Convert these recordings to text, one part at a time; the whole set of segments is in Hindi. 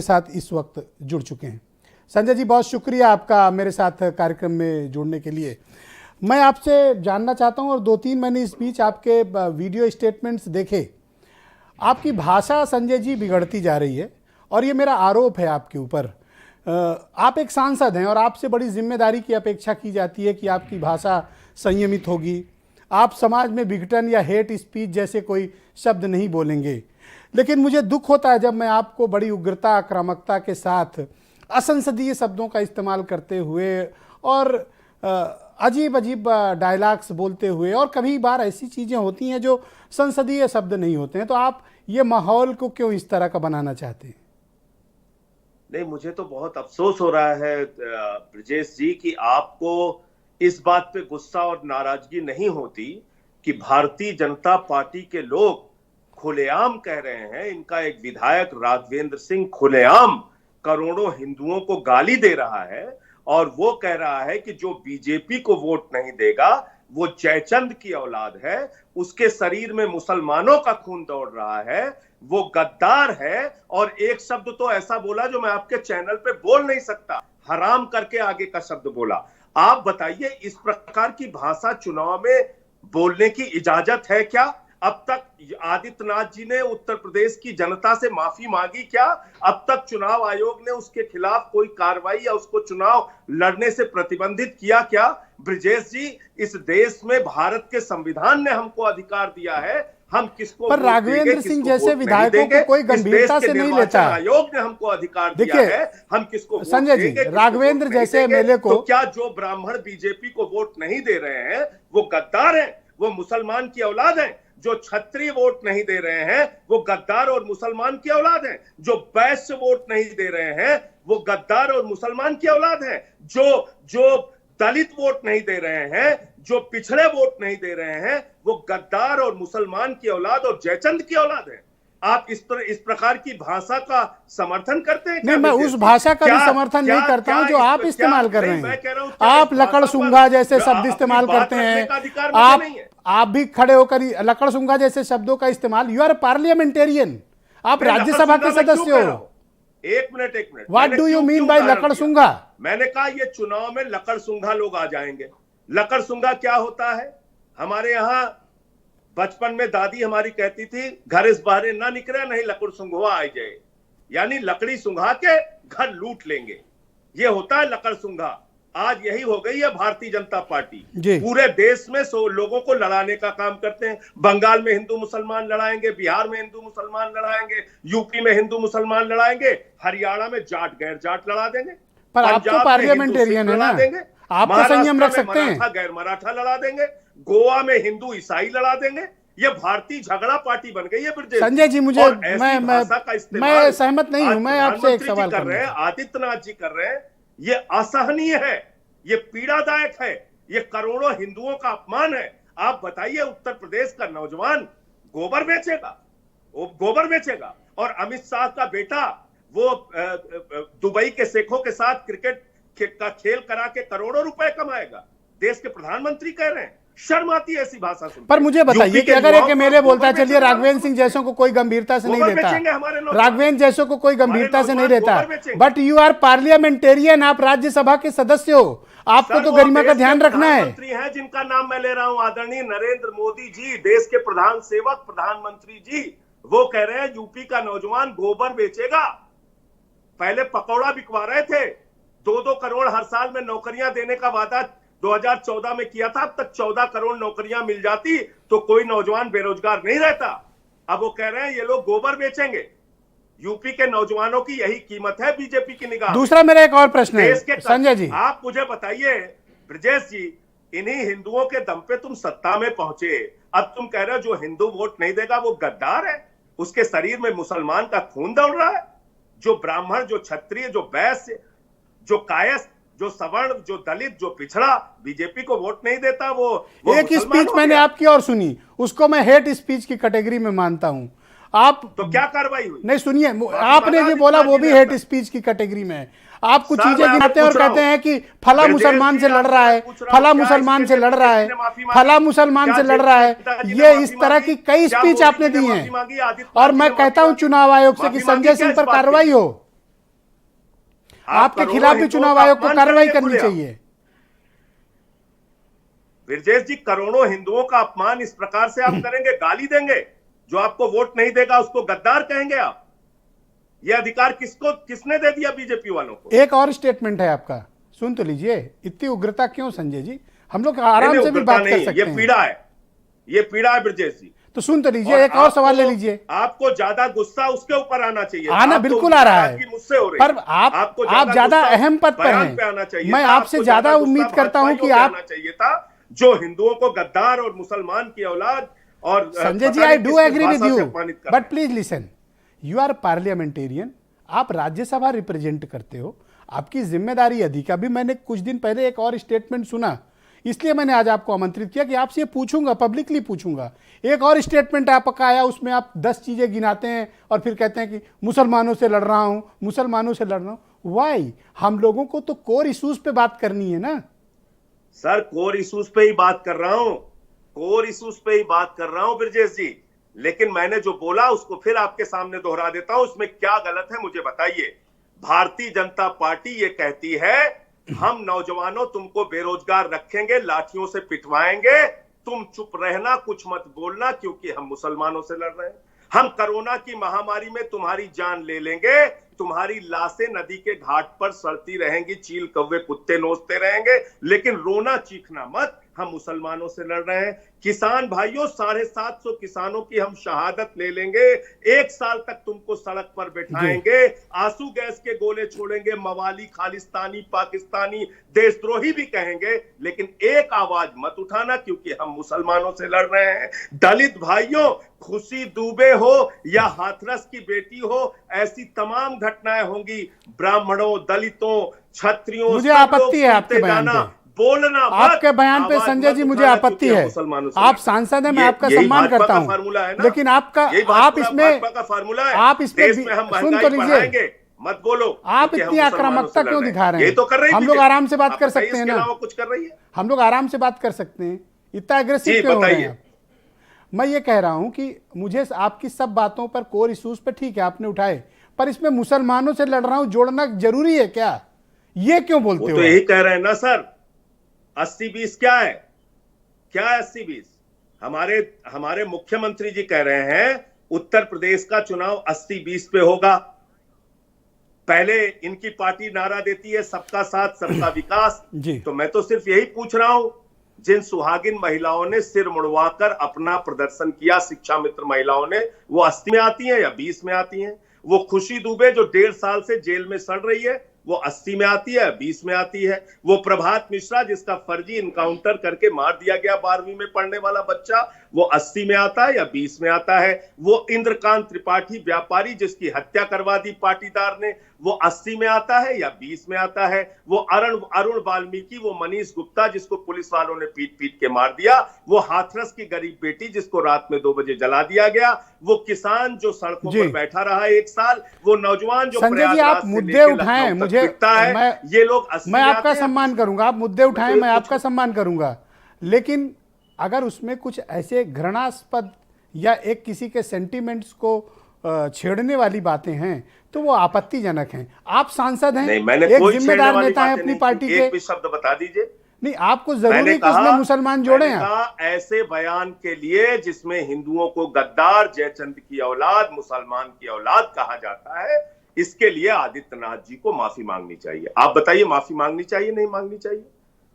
साथ इस वक्त जुड़ चुके हैं। संजय जी, बहुत शुक्रिया आपका मेरे साथ कार्यक्रम में जुड़ने के लिए। मैं आपसे जानना चाहता हूं, और 2-3 मैंने इस बीच आपके वीडियो स्टेटमेंट्स देखे, आपकी भाषा संजय जी बिगड़ती जा रही है और ये मेरा आरोप है आपके ऊपर। आप एक सांसद हैं और आपसे बड़ी जिम्मेदारी की अपेक्षा की जाती है कि आपकी भाषा संयमित होगी, आप समाज में विघटन या हेट स्पीच जैसे कोई शब्द नहीं बोलेंगे। लेकिन मुझे दुख होता है जब मैं आपको बड़ी उग्रता, आक्रामकता के साथ असंसदीय शब्दों का इस्तेमाल करते हुए और अजीब अजीब डायलॉग्स बोलते हुए, और कभी बार ऐसी चीज़ें होती हैं जो संसदीय शब्द नहीं होते हैं, तो आप ये माहौल को क्यों इस तरह का बनाना चाहते हैं? नहीं, मुझे तो बहुत अफसोस हो रहा है ब्रजेश जी कि आपको इस बात पे गुस्सा और नाराजगी नहीं होती कि भारतीय जनता पार्टी के लोग खुलेआम कह रहे हैं, इनका एक विधायक राघवेंद्र सिंह खुलेआम करोड़ों हिंदुओं को गाली दे रहा है और वो कह रहा है कि जो बीजेपी को वोट नहीं देगा वो जयचंद की औलाद है, उसके शरीर में मुसलमानों का खून दौड़ रहा है, वो गद्दार है। और एक शब्द तो ऐसा बोला जो मैं आपके चैनल पे बोल नहीं सकता, हराम करके आगे का शब्द बोला। आप बताइए, इस प्रकार की भाषा चुनाव में बोलने की इजाजत है क्या? अब तक आदित्यनाथ जी ने उत्तर प्रदेश की जनता से माफी मांगी क्या? अब तक चुनाव आयोग ने उसके खिलाफ कोई कार्रवाई या उसको चुनाव लड़ने से प्रतिबंधित किया क्या? ब्रजेश जी, इस देश में भारत के संविधान ने हमको अधिकार दिया है, हम किसको पर राघवेंद्र सिंह जैसे विधायकों को कोई गंभीरता से नहीं लेता। आयोग ने हमको अधिकार दिया है, हम किसको संजय जी, राघवेंद्र जैसे एमएलए को, तो क्या जो ब्राह्मण बीजेपी को वोट नहीं दे रहे हैं वो गद्दार हैं, वो मुसलमान की औलाद हैं? जो क्षत्रिय वोट नहीं दे रहे हैं वो गद्दार और मुसलमान की औलाद हैं। जो वैश्य वोट नहीं दे रहे हैं वो गद्दार और मुसलमान की औलाद हैं। जो दलित वोट नहीं दे रहे हैं, जो पिछड़े वोट नहीं दे रहे हैं, वो गद्दार और मुसलमान की औलाद और जयचंद की औलाद है। आप इस प्रकार की भाषा का समर्थन करते हैं? नहीं, मैं उस भाषा का भी समर्थन नहीं करता हूं जो आप इस्तेमाल कर रहे हैं। आप लकड़ सुंघा जैसे शब्द इस्तेमाल करते हैं। आप भी खड़े होकर लकड़ सुंघा जैसे शब्दों का इस्तेमाल, यू आर पार्लियामेंटेरियन, आप राज्यसभा के सदस्य हो। एक मिनट, what do you mean by लकड़ सुंघा? मैंने कहा ये चुनाव में लकड़ सुंघा लोग आ जाएंगे। लकड़ सुंघा क्या होता है? हमारे यहाँ बचपन में दादी हमारी कहती थी, घर इस बाहर ना निकले नहीं लकड़ सुंघवा आ जाए, यानी लकड़ी सुंघा के घर लूट लेंगे, ये होता है लकड़ सुंघा। आज यही हो गई है भारतीय जनता पार्टी। पूरे देश में लोगों को लड़ाने का काम करते हैं। बंगाल में हिंदू मुसलमान लड़ाएंगे, बिहार में हिंदू मुसलमान लड़ाएंगे, यूपी में हिंदू मुसलमान लड़ाएंगे, हरियाणा में जाट गैर जाट लड़ा देंगे। पर आप तो पार्लियामेंटेरियन है ना, आप तो संयम रख सकते हैं। मराठा गैर मराठा लड़ा देंगे, गोवा में हिंदू ईसाई लड़ा देंगे। ये भारतीय झगड़ा पार्टी बन गई है। संजय जी, मुझे मैं सहमत नहीं हूं। मैं आपसे एक सवाल कर रहे हैं, आदित्यनाथ जी कर रहे हैं, ये असहनीय है, ये पीड़ादायक है, ये करोड़ों हिंदुओं का अपमान है। आप बताइए, उत्तर प्रदेश का नौजवान गोबर बेचेगा, वो गोबर बेचेगा, और अमित शाह का बेटा वो दुबई के शेखों के साथ क्रिकेट का खेल करा के करोड़ों रुपए कमाएगा। देश के प्रधानमंत्री कह रहे हैं, शर्म आती है ऐसी भाषा सुनकर। पर मुझे बताइए कि अगर एक एमएलए बोलता है, चलिए राघवेंद्र सिंह जैसों को कोई गंभीरता से नहीं लेता, राघवेंद्र जैसों को कोई गंभीरता से नहीं लेता, बट यू आर पार्लियामेंटेरियन, आप राज्यसभा के सदस्य हो, आपको तो गरिमा का ध्यान रखना है। प्रधानमंत्री हैं जिनका नाम मैं ले रहा हूं, आदरणीय नरेंद्र मोदी जी, देश के प्रधान सेवक प्रधानमंत्री जी, वो कह रहे हैं यूपी का नौजवान गोबर बेचेगा। पहले पकौड़ा बिकवा रहे थे, 2-2 करोड़ हर साल में नौकरियां देने का वादा 2014 में किया था। अब तक 14 करोड़ नौकरियां मिल जाती तो कोई नौजवान बेरोजगार नहीं रहता। अब वो कह रहे हैं ये लोग गोबर बेचेंगे। यूपी के नौजवानों की यही कीमत है बीजेपी की निगाह। दूसरा मेरा एक और प्रश्न है संजय जी, आप मुझे बताइए ब्रजेश जी, इन्हीं हिंदुओं के दम पे तुम सत्ता में पहुंचे, अब तुम कह रहे हो जो हिंदू वोट नहीं देगा वो गद्दार है, उसके शरीर में मुसलमान का खून दौड़ रहा है। जो ब्राह्मण, जो क्षत्रिय, जो वैश्य, जो कायस्थ, जो सवर्ण, जो दलित, जो पिछड़ा बीजेपी को वोट नहीं देता, वो एक स्पीच मैंने आपकी और सुनी, उसको मैं हेट स्पीच की कैटेगरी में मानता हूं। आप तो क्या कार्रवाई हुई? नहीं, सुनिए, आपने जो बोला वो भी हेट स्पीच की कैटेगरी में है। आप कुछ चीजें गिनाते हैं और कहते हैं कि फला मुसलमान से लड़ रहा है, फला मुसलमान से लड़ रहा है, फला मुसलमान से लड़ रहा है। ये इस तरह की कई स्पीच आपने दी हैं और मैं कहता हूं चुनाव आयोग से कि संजय सिंह पर कार्रवाई हो। आपके खिलाफ भी चुनाव आयोग को कार्रवाई करनी चाहिए। ब्रजेश जी, करोड़ों हिंदुओं का अपमान इस प्रकार से आप करेंगे, गाली देंगे, जो आपको वोट नहीं देगा उसको गद्दार कहेंगे आप? ये अधिकार किसने दे दिया बीजेपी वालों को? एक और स्टेटमेंट है आपका, सुन तो लीजिए। इतनी उग्रता क्यों संजय जी? हम लोग आराम से भी बात कर सकते हैं। ये पीड़ा है, ये पीड़ा है ब्रजेश जी। तो सुन तो लीजिए, एक और सवाल ले लीजिए। आपको ज्यादा गुस्सा उसके ऊपर आना चाहिए। आना बिल्कुल आ रहा है, मुझसे हो रही, पर आप ज्यादा अहम पद पर हैं। मैं आपसे ज्यादा उम्मीद करता हूं कि आप चाहिए था, जो हिंदुओं को गद्दार और मुसलमान की औलाद। और Sanjay ji, I do agree with you, but please listen, you are parliamentarian, आप राज्यसभा रिप्रेजेंट करते हो, आपकी जिम्मेदारी अधिक। अभी मैंने कुछ दिन पहले एक और स्टेटमेंट सुना, इसलिए मैंने आज आपको आमंत्रित किया कि आपसे ये पूछूंगा, पब्लिकली पूछूंगा। एक और स्टेटमेंट आपका आया, उसमें आप 10 चीजें गिनाते हैं और फिर कहते हैं कि मुसलमानों से लड़ रहा हूं, मुसलमानों से लड़ रहा हूं। वाई? हम लोगों को तो कोर इश्यूज पे बात करनी है ना सर। कोर इश्यूज पे ही बात कर रहा हूं, कोर इश्यूज पे ही बात कर रहा हूं ब्रजेश जी। लेकिन मैंने जो बोला उसको फिर आपके सामने दोहरा देता हूं, उसमें क्या गलत है मुझे बताइए। भारतीय जनता पार्टी ये कहती है, हम नौजवानों तुमको बेरोजगार रखेंगे, लाठियों से पिटवाएंगे, तुम चुप रहना, कुछ मत बोलना, क्योंकि हम मुसलमानों से लड़ रहे हैं। हम कोरोना की महामारी में तुम्हारी जान ले लेंगे, तुम्हारी लाशें नदी के घाट पर सड़ती रहेंगी, चील कौवे कुत्ते नोचते रहेंगे, लेकिन रोना चीखना मत, हम मुसलमानों से लड़ रहे हैं। किसान भाइयों, 750 किसानों की हम शहादत ले लेंगे, 1 साल तक तुमको सड़क पर बैठाएंगे, आंसू गैस के गोले छोड़ेंगे, मवाली, खालिस्तानी, पाकिस्तानी, देशद्रोही भी कहेंगे, लेकिन एक आवाज मत उठाना, क्योंकि हम मुसलमानों से लड़ रहे हैं। दलित भाइयों, खुशी दुबे हो या हाथरस की बेटी हो, ऐसी तमाम घटनाएं होंगी, ब्राह्मणों, दलितों, क्षत्रियों, मुझे आपत्ति है आपके बयान पे, बोलना आपके बयान पे संजय जी, मुझे आपत्ति है। आप सांसद हैं, मैं आपका सम्मान करता हूं, लेकिन आप इसमें सुन तो लीजिए, मत बोलो। आप इतनी आक्रामकता क्यों दिखा रहे हैं? ये तो कर रही, हम लोग आराम से बात कर सकते हैं ना, कुछ कर रही है, हम लोग आराम से बात कर सकते हैं, इतना एग्रेसिव क्यों हो रहे हैं? मैं ये कह रहा हूं कि मुझे आपकी सब बातों पर, कोर इश्यूज पे ठीक है आपने उठाए, पर इसमें मुसलमानों से लड़ रहा हूं जोड़ना जरूरी है क्या? ये क्यों बोलते हो? तो यही कह रहे हैं ना सर, 80-20 क्या है? क्या है 80-20? हमारे मुख्यमंत्री जी कह रहे हैं उत्तर प्रदेश का चुनाव 80-20 पे होगा। पहले इनकी पार्टी नारा देती है सबका साथ सबका विकास, तो मैं तो सिर्फ यही पूछ रहा हूं, जिन सुहागिन महिलाओं ने सिर मुड़वाकर अपना प्रदर्शन किया, शिक्षा मित्र महिलाओं ने, वो 80 में आती हैं या 20 में आती हैं? वो खुशी दुबे जो 1.5 साल से जेल में सड़ रही है, वो 80 में आती है, 20 में आती है? वो प्रभात मिश्रा जिसका फर्जी इनकाउंटर करके मार दिया गया 12वीं में पढ़ने वाला बच्चा, वो 80 में आता है या 20 में आता है? वो इंद्रकांत त्रिपाठी व्यापारी जिसकी हत्या करवा दी पाटीदार ने, वो 80 में आता है या 20 में आता है? वो अरुण वाल्मीकि, वो मनीष गुप्ता जिसको पुलिस वालों ने पीट पीट के मार दिया, वो हाथरस की गरीब बेटी जिसको रात में 2 बजे जला दिया गया, वो किसान जो सड़कों पर बैठा रहा 1 साल, वो नौजवान जो संजय जी, आप मुद्दे उठाएं, मुझे ये लोग मैं आपका सम्मान करूंगा, आप मुद्दे उठाएं, मैं आपका सम्मान करूंगा, लेकिन अगर उसमें कुछ ऐसे घृणास्पद या एक किसी के सेंटिमेंट्स को छेड़ने वाली बातें हैं तो वो आपत्तिजनक हैं। आप सांसद हैं, एक जिम्मेदार नेता हैं अपनी पार्टी के, एक भी शब्द बता दीजिए। नहीं, आपको जरूरी कि उसमें मुसलमान जोड़े हैं? ऐसे बयान के लिए जिसमें हिंदुओं को गद्दार, जयचंद की औलाद, मुसलमान की औलाद कहा जाता है, इसके लिए आदित्यनाथ जी को माफी मांगनी चाहिए। आप बताइए, माफी मांगनी चाहिए नहीं मांगनी चाहिए?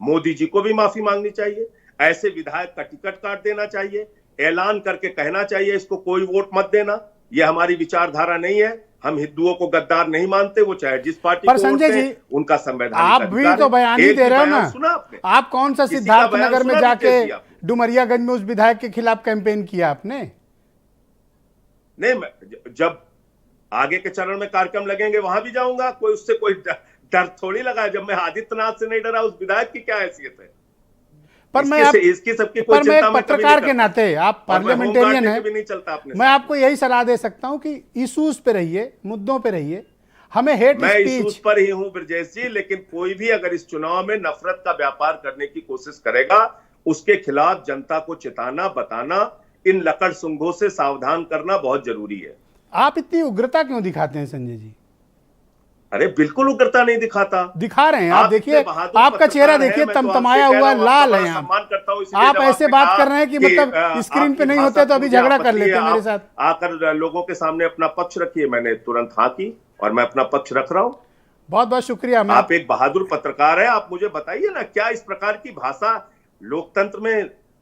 मोदी जी को भी माफी मांगनी चाहिए, ऐसे विधायक का टिकट काट देना चाहिए, ऐलान करके कहना चाहिए इसको कोई वोट मत देना, ये हमारी विचारधारा नहीं है, हम हिंदुओं को गद्दार नहीं मानते, वो चाहे जिस पार्टी पर संजय जी, उनका संवैधानिक आप भी तो बयान ही दे रहे हो ना। सुना आपने? आप कौन सा सिद्धार्थनगर में जाके डुमरियागंज में उस विधायक के खिलाफ कैंपेन किया आपने? नहीं, जब आगे के चरण में कार्यक्रम लगेंगे वहां भी जाऊंगा, कोई उससे कोई डर थोड़ी लगा। जब मैं आदित्यनाथ से नहीं डरा, उस विधायक की क्या हैसियत है? पर मैं एक पत्रकार के नाते, आप पार्लियामेंटेरियन हैं, मैं आपको यही सलाह दे सकता हूं कि इश्यूज पे रहिए, मुद्दों पे रहिए, हमें हेट मैं स्पीच इश्यूज पर ही हूं ब्रजेश जी, लेकिन कोई भी अगर इस चुनाव में नफरत का व्यापार करने की कोशिश करेगा, उसके खिलाफ जनता को चेताना, बताना, इन लकड़ सुंघों से सावधान करना बहुत जरूरी है। आप इतनी उग्रता क्यों दिखाते हैं संजय जी? अरे बिल्कुल उग्रता नहीं दिखाता। दिखा रहे हैं आप, देखिए बहादुर आपका चेहरा पत्रकार देखिए है, मैं तो तमतमाया आपसे कह हुआ रहा हूं, लाल आपका है बड़ा यहाँ। सम्मान करता हूं, इसलिए आप जब ऐसे आपने बात कहा कर रहे हैं कि मतलब स्क्रीन पे आपकी नहीं भाषा होते तो पे अभी मुझे झगड़ा कर आपत्ति लेते है, मेरे आप साथ। आकर लोगों के सामने अपना पक्ष रखिए। मैंने तुरंत हाँ की और मैं अपना पक्ष रख रहा हूं। बहुत बहुत शुक्रिया। मैं आप एक बहादुर पत्रकार हैं, आप मुझे बताइए ना, क्या इस प्रकार की भाषा लोकतंत्र में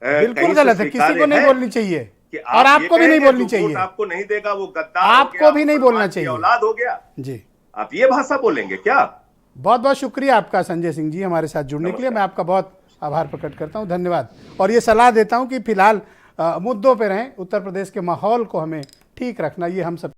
बिल्कुल कहीं से गलत है, किसी को स्वीकार्य नहीं है बोलनी चाहिए कि और आप ये आपको भी नहीं कहेंगे बोलनी जो वोट चाहिए, आपको नहीं देगा वो गद्दार हो आपको गया, भी नहीं मुसलमान बोलना की चाहिए औलाद हो गया? जी। आप ये भाषा बोलेंगे क्या? बहुत बहुत शुक्रिया आपका संजय सिंह जी हमारे साथ जुड़ने के लिए। नमस्कार। मैं आपका बहुत आभार प्रकट करता हूं, धन्यवाद। और ये सलाह देता हूं कि फिलहाल मुद्दों पे रहें, उत्तर प्रदेश के माहौल को हमें ठीक रखना, ये हम सब